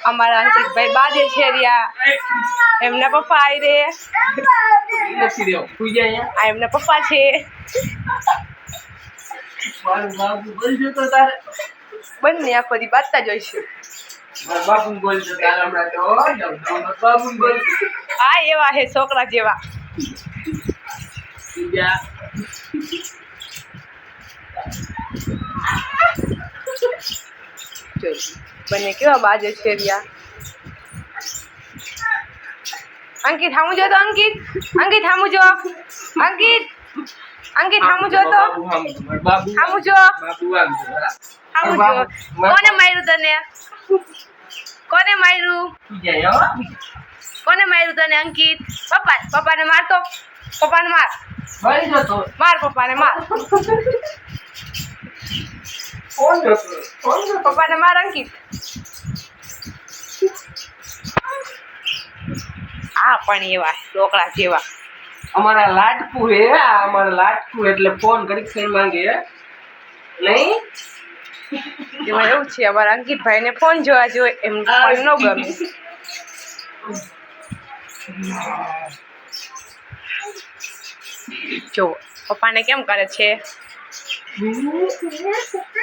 અમારા અંકિતભાઈ બાજે છે રહ્યા એમના પપ્પા આવી રે આ એમના પપ્પા છે બંને આખો દી બાતતા જોઈશું હા એવા હે છોકરા જેવા બંને કેવા બાજે છે રહ્યા અંકિત હામુ જો તો અંકિત હામુ જો અંકિત હામુ જો તો હામુ જો કોને માર્યું તને કોને માર્યું તને અંકિત પપ્પાને મારતો પપ્પાને માર પપ્પાને માર પપ્પાને માર અંકિત આ પણ એવા છોકરા જેવા અમારા લાટકુ હે અમારા લાટકુ એટલે ફોન કરી ખાઈ માંગે નહીં એમાં એવું છે અમારા અંકિતભાઈ ને ફોન જોવા જોઈએ એમ પણ ન ગમે જો પપ્પાને કેમ કરે છે